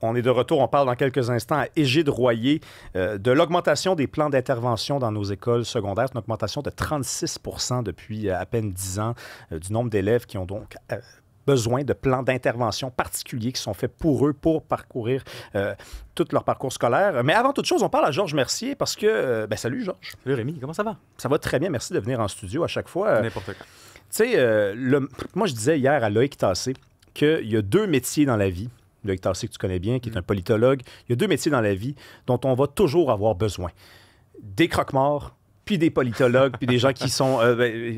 On est de retour, on parle dans quelques instants à Égide Royer de l'augmentation des plans d'intervention dans nos écoles secondaires. C'est une augmentation de 36 % depuis à peine 10 ans du nombre d'élèves qui ont donc besoin de plans d'intervention particuliers qui sont faits pour eux, pour parcourir tout leur parcours scolaire. Mais avant toute chose, on parle à Georges Mercier parce que... salut Georges. Salut Rémi, comment ça va? Ça va très bien, merci de venir en studio à chaque fois. N'importe quand. Tu sais, moi je disais hier à Loïc Tassé qu'il y a deux métiers dans la vie. Loïc Tassé, que tu connais bien, qui est un politologue. Il y a deux métiers dans la vie dont on va toujours avoir besoin. Des croque-morts, puis des politologues, puis des gens qui sont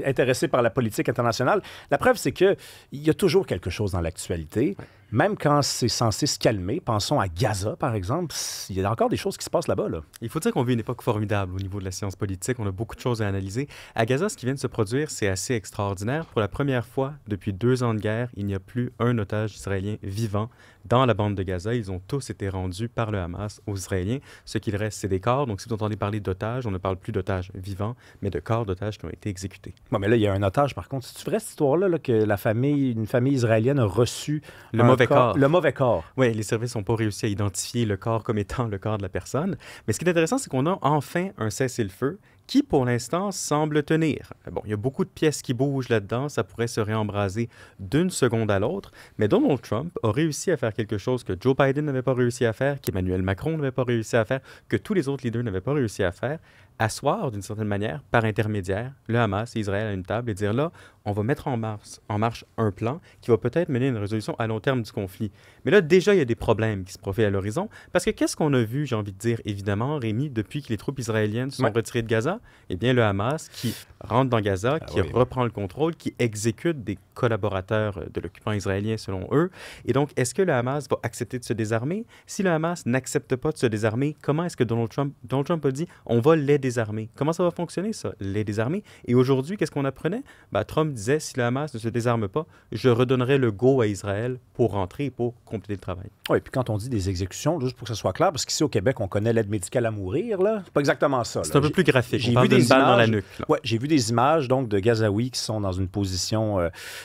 intéressés par la politique internationale. La preuve, c'est qu'il y a toujours quelque chose dans l'actualité. Ouais. Même quand c'est censé se calmer, pensons à Gaza, par exemple, il y a encore des choses qui se passent là-bas. Là. Il faut dire qu'on vit une époque formidable au niveau de la science politique. On a beaucoup de choses à analyser. À Gaza, ce qui vient de se produire, c'est assez extraordinaire. Pour la première fois depuis 2 ans de guerre, il n'y a plus un otage israélien vivant dans la bande de Gaza. Ils ont tous été rendus par le Hamas aux Israéliens. Ce qu'il reste, c'est des corps. Donc, si vous entendez parler d'otages, on ne parle plus d'otages vivants, mais de corps d'otages qui ont été exécutés. Bon, mais là, il y a un otage, par contre. C'est vrai, cette histoire-là, là, que une famille israélienne a reçu le mauvais corps. Le mauvais corps. Oui, les services n'ont pas réussi à identifier le corps comme étant le corps de la personne. Mais ce qui est intéressant, c'est qu'on a enfin un cessez-le-feu qui, pour l'instant, semble tenir. Bon, il y a beaucoup de pièces qui bougent là-dedans, ça pourrait se réembraser d'une seconde à l'autre, mais Donald Trump a réussi à faire quelque chose que Joe Biden n'avait pas réussi à faire, qu'Emmanuel Macron n'avait pas réussi à faire, que tous les autres leaders n'avaient pas réussi à faire, asseoir d'une certaine manière, par intermédiaire, le Hamas et Israël à une table et dire là, on va mettre en marche un plan qui va peut-être mener à une résolution à long terme du conflit. Mais là, déjà, il y a des problèmes qui se profilent à l'horizon, parce que qu'est-ce qu'on a vu, j'ai envie de dire, évidemment, Rémi, depuis que les troupes israéliennes se sont retirées de Gaza? Eh bien, le Hamas qui rentre dans Gaza, qui reprend le contrôle, qui exécute des collaborateurs de l'occupant israélien, selon eux. Et donc, est-ce que le Hamas va accepter de se désarmer? Si le Hamas n'accepte pas de se désarmer, comment est-ce que Donald Trump a dit on va les désarmer? Comment ça va fonctionner, ça, les désarmer? Et aujourd'hui, qu'est-ce qu'on apprenait? Trump disait, si le Hamas ne se désarme pas, je redonnerai le go à Israël pour rentrer et pour compléter le travail. Oui, puis quand on dit des exécutions, juste pour que ce soit clair, parce qu'ici au Québec, on connaît l'aide médicale à mourir, là, c'est pas exactement ça. C'est un peu plus graphique. J'ai vu des balle dans la nuque. Oui, j'ai vu des images donc de Gazaouis qui sont dans une position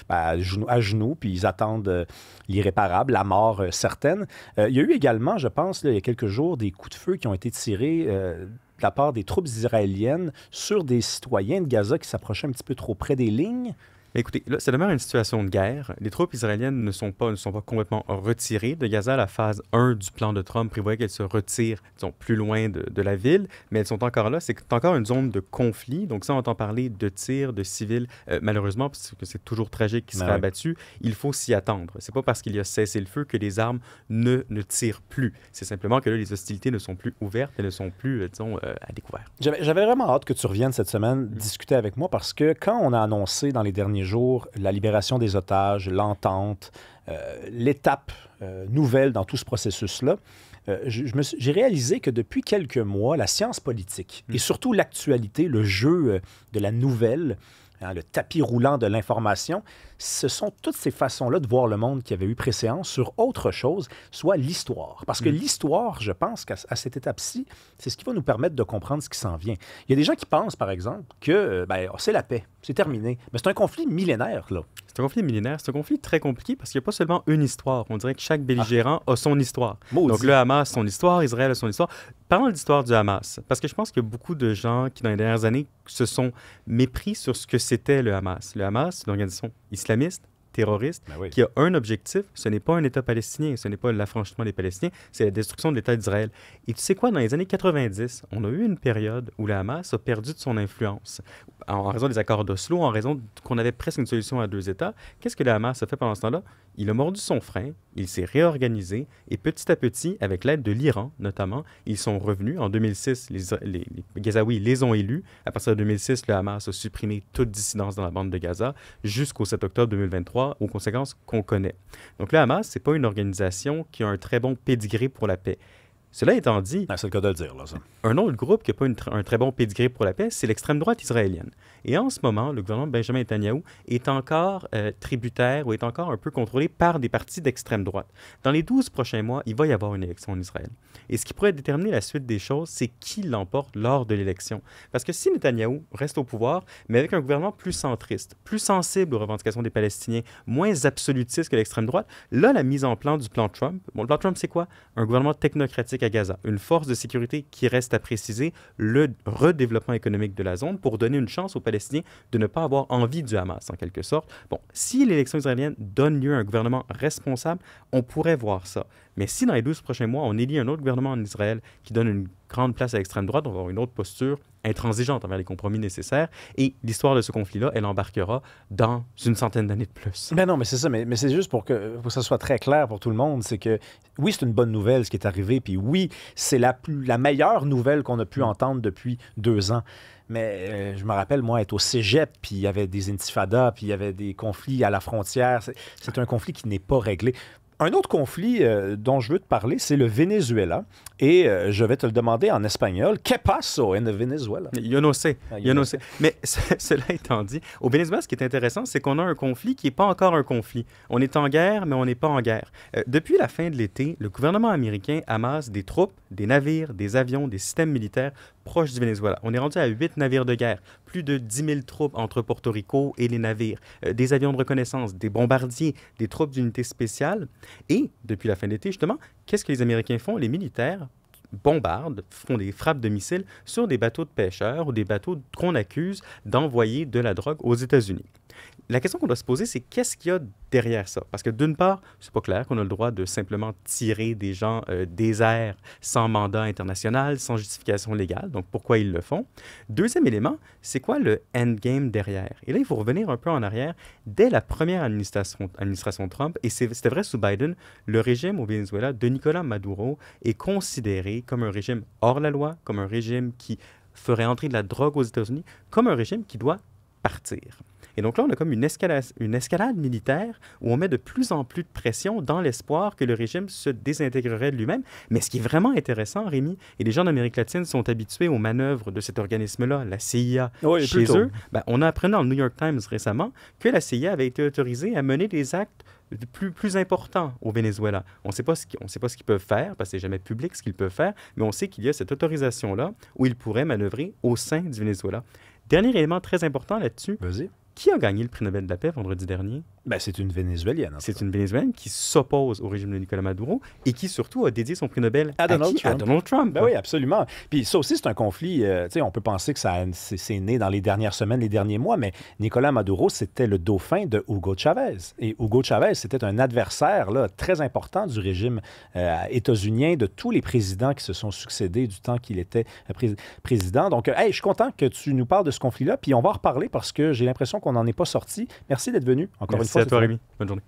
à genoux, puis ils attendent l'irréparable, la mort certaine. Il y a eu également, je pense, là, il y a quelques jours, des coups de feu qui ont été tirés de la part des troupes israéliennes sur des citoyens de Gaza qui s'approchaient un petit peu trop près des lignes. Mais écoutez, là, ça demeure une situation de guerre. Les troupes israéliennes ne sont pas complètement retirées de Gaza. La phase 1 du plan de Trump prévoyait qu'elles se retirent, disons, plus loin de la ville, mais elles sont encore là. C'est encore une zone de conflit. Donc, ça, on entend parler de tirs, de civils. Malheureusement, parce que c'est toujours tragique qu'ils seraient abattus, il faut s'y attendre. C'est pas parce qu'il y a cessez-le-feu que les armes ne tirent plus. C'est simplement que là, les hostilités ne sont plus ouvertes et ne sont plus, disons, à découvert. J'avais vraiment hâte que tu reviennes cette semaine discuter avec moi parce que quand on a annoncé dans les derniers jours la libération des otages, l'entente, l'étape nouvelle dans tout ce processus-là, j'ai réalisé que depuis quelques mois, la science politique et surtout l'actualité, le jeu de la nouvelle, le tapis roulant de l'information, ce sont toutes ces façons-là de voir le monde qui avaient eu préséance sur autre chose, soit l'histoire. Parce que l'histoire, je pense qu'à cette étape-ci, c'est ce qui va nous permettre de comprendre ce qui s'en vient. Il y a des gens qui pensent, par exemple, que c'est la paix, c'est terminé. Mais c'est un conflit millénaire, là. C'est un conflit millénaire, c'est un conflit très compliqué parce qu'il n'y a pas seulement une histoire. On dirait que chaque belligérant a son histoire. Maudit. Donc le Hamas a son histoire, Israël a son histoire. Parlons de l'histoire du Hamas, parce que je pense qu'il y a beaucoup de gens qui, dans les dernières années, se sont mépris sur ce que c'était le Hamas. Le Hamas, c'est une organisation islamiste, terroriste, qui a un objectif, ce n'est pas un État palestinien, ce n'est pas l'affranchissement des Palestiniens, c'est la destruction de l'État d'Israël. Et tu sais quoi, dans les années 90, on a eu une période où le Hamas a perdu de son influence. En raison des accords d'Oslo, en raison qu'on avait presque une solution à 2 États. Qu'est-ce que le Hamas a fait pendant ce temps-là? Il a mordu son frein, il s'est réorganisé et petit à petit, avec l'aide de l'Iran notamment, ils sont revenus. En 2006, les Gazaouis les ont élus. À partir de 2006, le Hamas a supprimé toute dissidence dans la bande de Gaza jusqu'au 7 octobre 2023, aux conséquences qu'on connaît. Donc le Hamas, ce n'est pas une organisation qui a un très bon pédigré pour la paix. Cela étant dit, c'est le cas de le dire, là, ça. un autre groupe qui n'a pas un très bon pédigré pour la paix, c'est l'extrême droite israélienne. Et en ce moment, le gouvernement de Benjamin Netanyahou est encore tributaire ou est encore un peu contrôlé par des partis d'extrême droite. Dans les 12 prochains mois, il va y avoir une élection en Israël. Et ce qui pourrait déterminer la suite des choses, c'est qui l'emporte lors de l'élection. Parce que si Netanyahou reste au pouvoir, mais avec un gouvernement plus centriste, plus sensible aux revendications des Palestiniens, moins absolutiste que l'extrême droite, là, la mise en plan du plan Trump, bon, le plan Trump, c'est quoi? Un gouvernement technocratique à Gaza, une force de sécurité qui reste à préciser, le redéveloppement économique de la zone pour donner une chance aux Palestiniens de ne pas avoir envie du Hamas, en quelque sorte. Bon, si l'élection israélienne donne lieu à un gouvernement responsable, on pourrait voir ça. Mais si dans les 12 prochains mois, on élit un autre gouvernement en Israël qui donne une grande place à l'extrême droite, on va avoir une autre posture intransigeante envers les compromis nécessaires. Et l'histoire de ce conflit-là, elle embarquera dans une centaine d'années de plus. Ben non, mais c'est ça. Mais c'est juste pour que ça soit très clair pour tout le monde. C'est que, oui, c'est une bonne nouvelle ce qui est arrivé. Puis oui, c'est la meilleure nouvelle qu'on a pu entendre depuis 2 ans. Mais je me rappelle, moi, être au cégep, puis il y avait des intifadas, puis il y avait des conflits à la frontière. C'est un conflit qui n'est pas réglé. Un autre conflit dont je veux te parler, c'est le Venezuela. Et je vais te le demander en espagnol. ¿Qué pasó en Venezuela? Yo no sé. Yo no sé. Mais cela étant dit, au Venezuela, ce qui est intéressant, c'est qu'on a un conflit qui n'est pas encore un conflit. On est en guerre, mais on n'est pas en guerre. Depuis la fin de l'été, le gouvernement américain amasse des troupes, des navires, des avions, des systèmes militaires proches du Venezuela. On est rendu à 8 navires de guerre, plus de 10 000 troupes entre Porto Rico et les navires, des avions de reconnaissance, des bombardiers, des troupes d'unités spéciales. Et, depuis la fin de l'été, justement, qu'est-ce que les Américains font? Les militaires bombardent, font des frappes de missiles sur des bateaux de pêcheurs ou des bateaux qu'on accuse d'envoyer de la drogue aux États-Unis. La question qu'on doit se poser, c'est qu'est-ce qu'il y a derrière ça? Parce que d'une part, c'est pas clair qu'on a le droit de simplement tirer des gens des airs sans mandat international, sans justification légale. Donc, pourquoi ils le font? Deuxième élément, c'est quoi le endgame derrière? Et là, il faut revenir un peu en arrière. Dès la première administration Trump, et c'était vrai sous Biden, le régime au Venezuela de Nicolás Maduro est considéré comme un régime hors la loi, comme un régime qui ferait entrer de la drogue aux États-Unis, comme un régime qui doit partir. Et donc là, on a comme une escalade militaire où on met de plus en plus de pression dans l'espoir que le régime se désintégrerait de lui-même. Mais ce qui est vraiment intéressant, Rémi, et les gens d'Amérique latine sont habitués aux manœuvres de cet organisme-là, la CIA, oui, chez eux, on a appris dans le New York Times récemment que la CIA avait été autorisée à mener des actes plus importants au Venezuela. On ne sait pas ce qu'ils peuvent faire, parce que c'est jamais public ce qu'ils peuvent faire, mais on sait qu'il y a cette autorisation-là où ils pourraient manœuvrer au sein du Venezuela. Dernier élément très important là-dessus. Vas-y. Qui a gagné le prix Nobel de la paix vendredi dernier? Ben, c'est une Vénézuélienne. C'est une Vénézuélienne qui s'oppose au régime de Nicolás Maduro et qui, surtout, a dédié son prix Nobel à Donald Trump. Ben oui, absolument. Puis ça aussi, c'est un conflit, tu sais, on peut penser que c'est né dans les dernières semaines, les derniers mois, mais Nicolás Maduro, c'était le dauphin de Hugo Chavez. Et Hugo Chavez, c'était un adversaire là, très important du régime états-unien, de tous les présidents qui se sont succédés du temps qu'il était président. Donc, hey, je suis content que tu nous parles de ce conflit-là, puis on va en reparler parce que j'ai l'impression qu'on n'en est pas sorti. Merci d'être venu, encore une fois. Merci à toi, Rémi. Bonne journée.